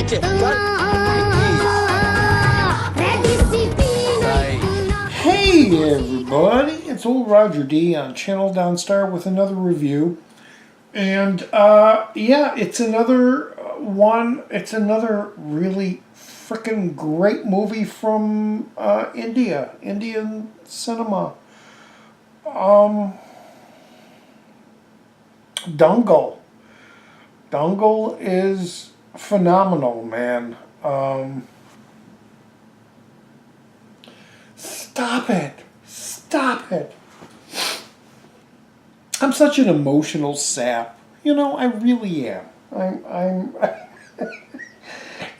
Okay, got it. Hey everybody, it's old Roger D on Channel Donstar with another review. And yeah, it's another one, it's another really freaking great movie from Indian cinema. Dangal. Dangal is phenomenal, man. Stop it. Stop it. I'm such an emotional sap. You know, I really am. I'm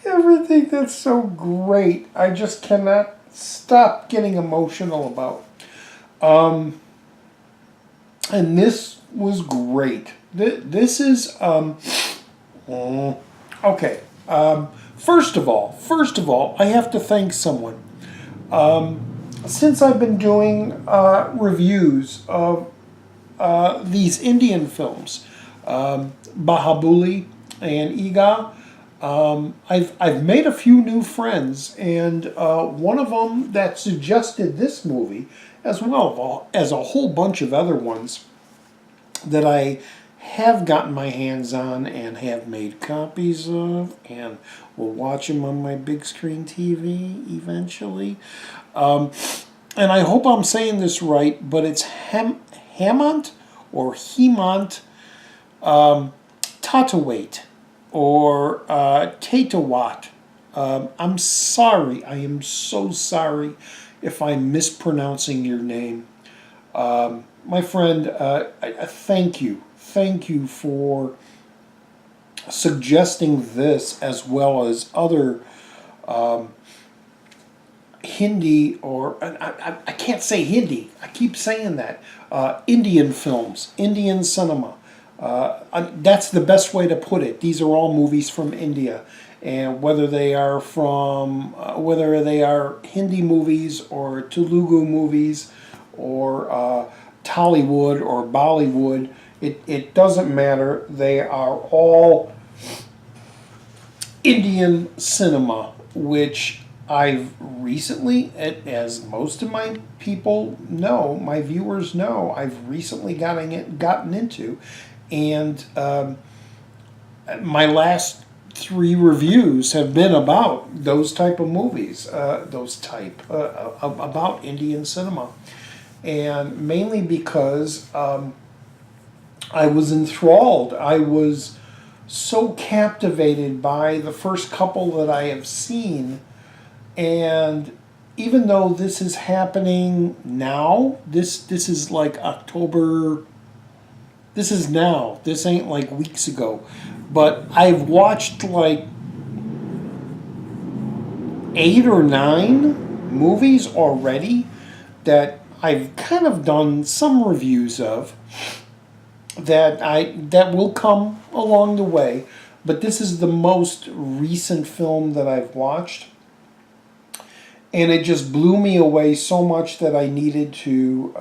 everything that's so great, I just cannot stop getting emotional about. And this was great. This is, okay. First of all, I have to thank someone. Since I've been doing reviews of these Indian films, Bahubali and Ega, I've made a few new friends, and one of them that suggested this movie, as well as a whole bunch of other ones that I have gotten my hands on and have made copies of, and will watch them on my big screen TV eventually. And I hope I'm saying this right, but it's Hemant or Hemant Tatawait or Tatawat. I'm sorry. I am so sorry if I'm mispronouncing your name. My friend, thank you. Thank you for suggesting this as well as other Hindi, or I can't say Hindi. I keep saying that. Indian films, Indian cinema. That's the best way to put it. These are all movies from India, and whether they are Hindi movies or Telugu movies or Tollywood or Bollywood, it doesn't matter. They are all Indian cinema, which I've recently, as most of my people know, my viewers know, I've recently gotten into, and my last 3 reviews have been about those type of movies, about Indian cinema, and mainly because I was enthralled. I was so captivated by the first couple that I have seen. And even though this is happening now, this is like October, this is now, this ain't like weeks ago, but I've watched like 8 or 9 movies already that I've kind of done some reviews of that will come along the way, but this is the most recent film that I've watched. And it just blew me away so much that I needed to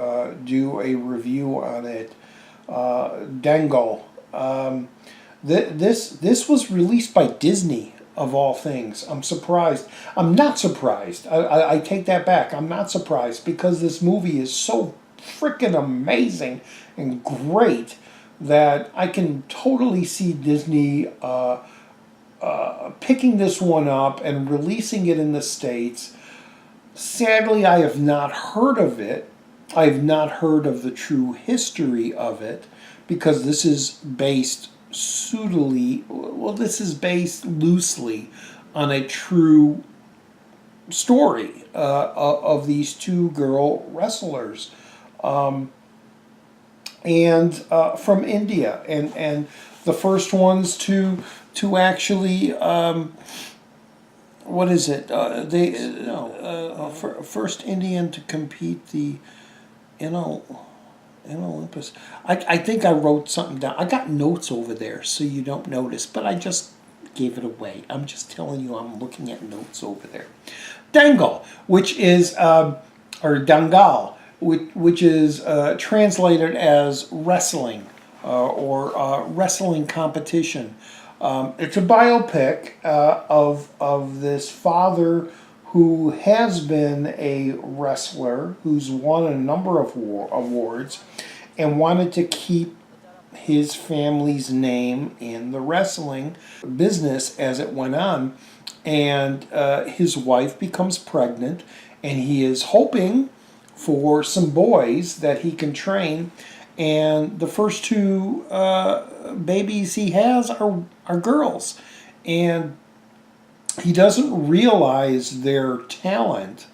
do a review on it. Dangal. This was released by Disney, of all things. I'm surprised. I'm not surprised. I take that back. I'm not surprised, because this movie is so freaking amazing and great that I can totally see Disney picking this one up and releasing it in the States. Sadly, I have not heard of it. I've not heard of the true history of it, because this is based loosely on a true story of these 2 girl wrestlers, and from India, and the first ones to actually. What is it? First Indian to compete in Olympus. I think I wrote something down. I got notes over there, so you don't notice, but I just gave it away. I'm just telling you, I'm looking at notes over there. Dangal, which is, or Dangal, which is translated as wrestling, or wrestling competition. It's a biopic of this father who has been a wrestler, who's won a number of awards, and wanted to keep his family's name in the wrestling business as it went on. And his wife becomes pregnant, and he is hoping for some boys that he can train. And the first two babies he has are girls. And he doesn't realize their talent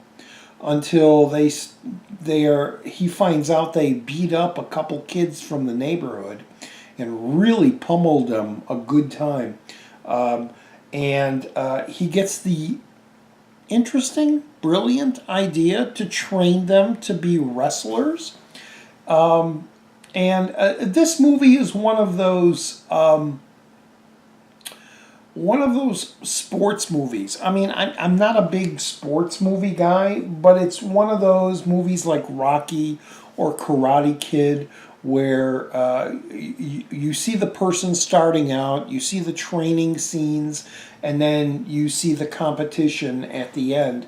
until he finds out they beat up a couple kids from the neighborhood and really pummeled them a good time. And he gets the interesting, brilliant idea to train them to be wrestlers. And this movie is one of those sports movies. I mean, I'm not a big sports movie guy, but it's one of those movies like Rocky or Karate Kid where you see the person starting out, you see the training scenes, and then you see the competition at the end.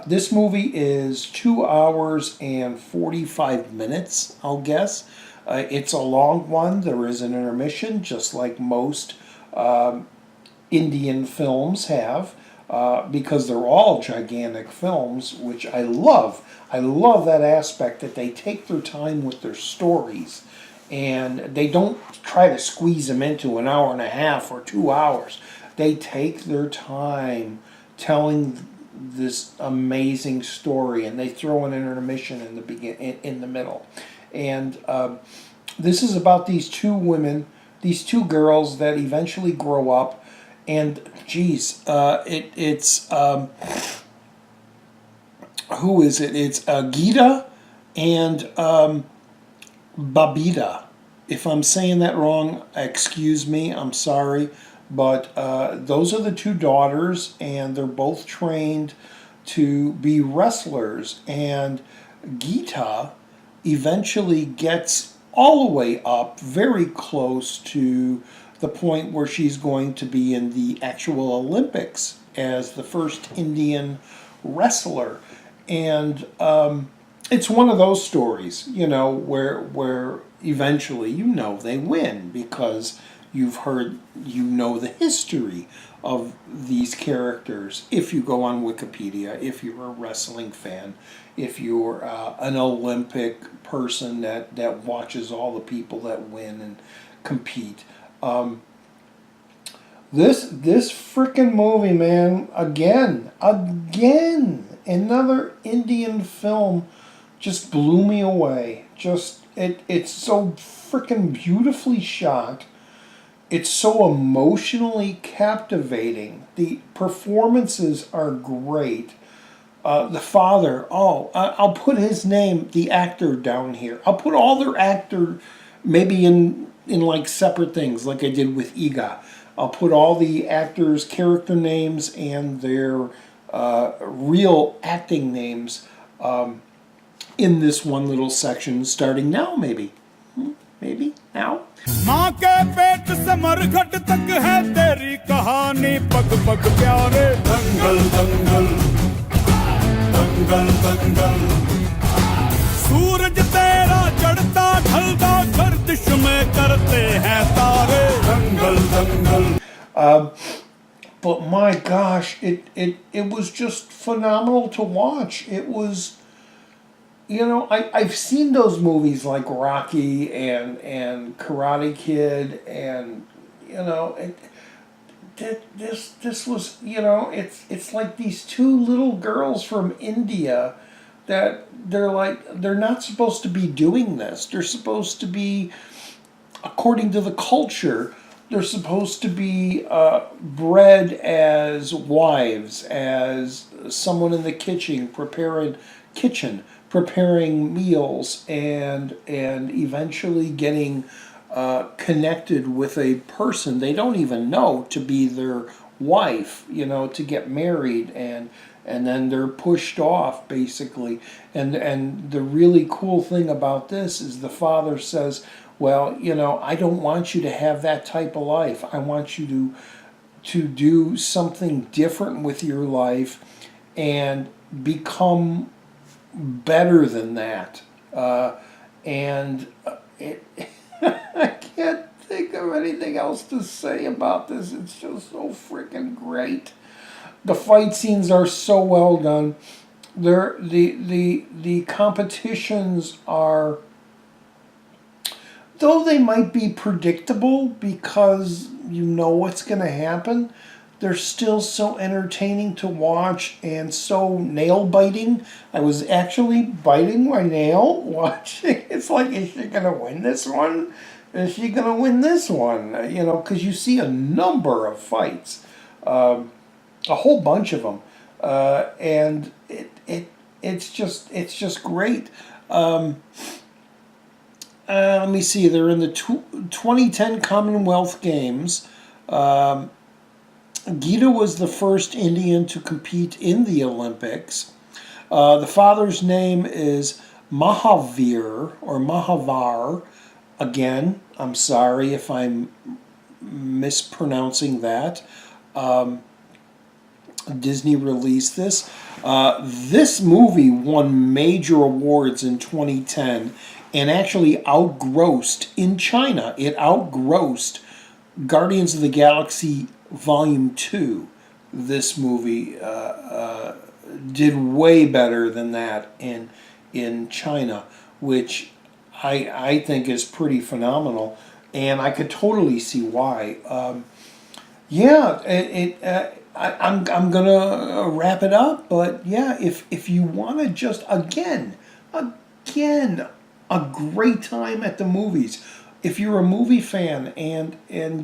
This movie is 2 hours and 45 minutes, I'll guess. It's a long one. There is an intermission, just like most Indian films have, because they're all gigantic films, which I love. I love that aspect that they take their time with their stories, and they don't try to squeeze them into an hour and a half or 2 hours. They take their time telling this amazing story, and they throw an intermission in the middle. And this is about these two women, these two girls that eventually grow up. And geez, it's who is it? It's Geeta and Babita. If I'm saying that wrong, excuse me. I'm sorry, but those are the two daughters, and they're both trained to be wrestlers. And Geeta eventually gets all the way up, very close to the point where she's going to be in the actual Olympics as the first Indian wrestler. And it's one of those stories, where eventually, they win because you've heard, the history of these characters. If you go on Wikipedia, if you're a wrestling fan, if you're an Olympic person that watches all the people that win and compete. This freaking movie, man, again, another Indian film just blew me away. It's so freaking beautifully shot. It's so emotionally captivating. The performances are great. The father, I'll put his name, the actor, down here. I'll put all their actor maybe in like separate things, like I did with Iga. I'll put all the actors' character names and their real acting names in this one little section, starting now, maybe. Maybe now. माँ के पेट से मरघट तक है तेरी कहानी पग पग प्यारे दंगल दंगल दंगल दंगल सूरज तेरा चढ़ता ढलता गर्दिश में करते हैं तारे दंगल दंगल. But my gosh, it was just phenomenal to watch. It was, I've seen those movies like Rocky and Karate Kid, and this was, it's like these two little girls from India that they're not supposed to be doing this. They're supposed to be, according to the culture, they're supposed to be bred as wives, as someone in the kitchen preparing meals, and eventually getting connected with a person they don't even know to be their wife, to get married, and and then they're pushed off basically. And the really cool thing about this is the father says, well, you know, I don't want you to have that type of life. I want you to do something different with your life and become better than that. And it, I can't think of anything else to say about this. It's just so freaking great. The fight scenes are so well done. The competitions are, though they might be predictable because you know what's going to happen, they're still so entertaining to watch and so nail biting. I was actually biting my nail watching. It's like, is she going to win this one? Is she going to win this one? You know, because you see a number of fights, a whole bunch of them, and it's just great. Let me see. They're in the 2010 Commonwealth Games. Gita was the first Indian to compete in the Olympics. The father's name is Mahavir or Mahavar. Again, I'm sorry if I'm mispronouncing that. Disney released this. This movie won major awards in 2010 and actually outgrossed in China. It outgrossed Guardians of the Galaxy Volume 2. This movie did way better than that in China, which I think is pretty phenomenal, and I could totally see why. I'm gonna wrap it up, but yeah, if you want to just again a great time at the movies. If you're a movie fan and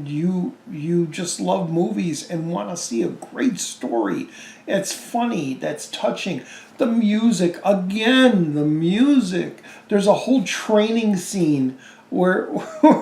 you just love movies and want to see a great story, it's funny, that's touching. The music, again, the music. There's a whole training scene where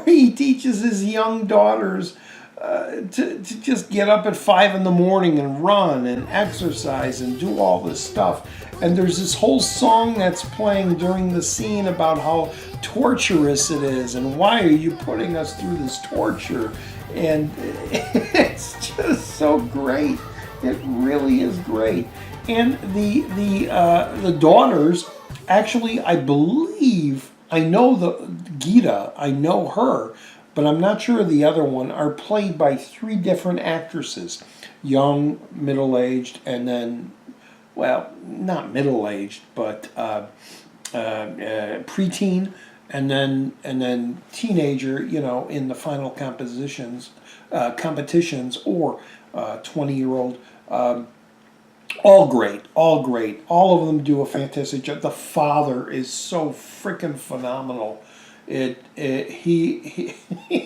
he teaches his young daughters to just get up at 5 in the morning and run and exercise and do all this stuff. And there's this whole song that's playing during the scene about how torturous it is and why are you putting us through this torture. And it's just so great. It really is great. And the daughters, actually, I believe, I know the Gita, I know her, but I'm not sure the other one, are played by 3 different actresses. Young, middle-aged, and then, well, not middle-aged, but preteen, and then teenager, you know, in the final competitions, or 20-year-old. All great, all great. All of them do a fantastic job. The father is so freaking phenomenal. He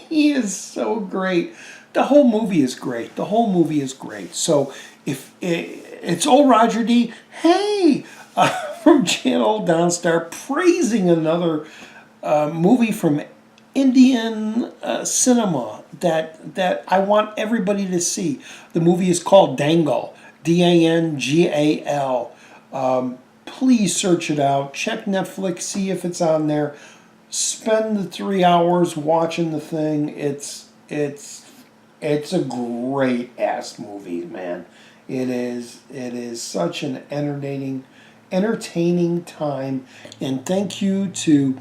is so great. The whole movie is great. The whole movie is great. So if it's old Roger D, hey, from Channel Donstar, praising another movie from Indian cinema that I want everybody to see. The movie is called Dangal, Dangal. Please search it out. Check Netflix, see if it's on there. Spend the 3 hours watching the thing. It's a great ass movie, man. It is such an entertaining time. And thank you to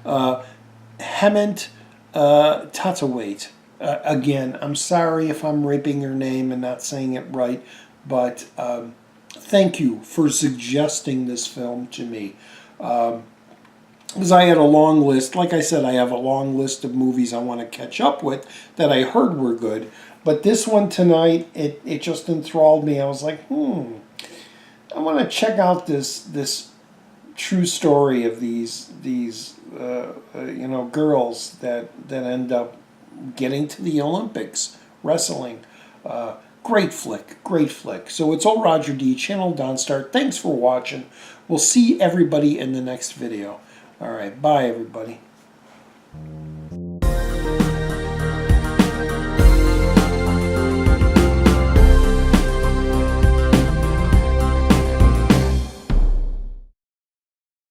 Hemant Tatawait. Again, I'm sorry if I'm raping your name and not saying it right, but thank you for suggesting this film to me. Because I had a long list. Like I said, I have a long list of movies I want to catch up with that I heard were good. But this one tonight, it just enthralled me. I was like, I want to check out this true story of these girls that end up getting to the Olympics, wrestling. Great flick. So it's old Roger D, Channel Donstar. Thanks for watching. We'll see everybody in the next video. All right, bye everybody.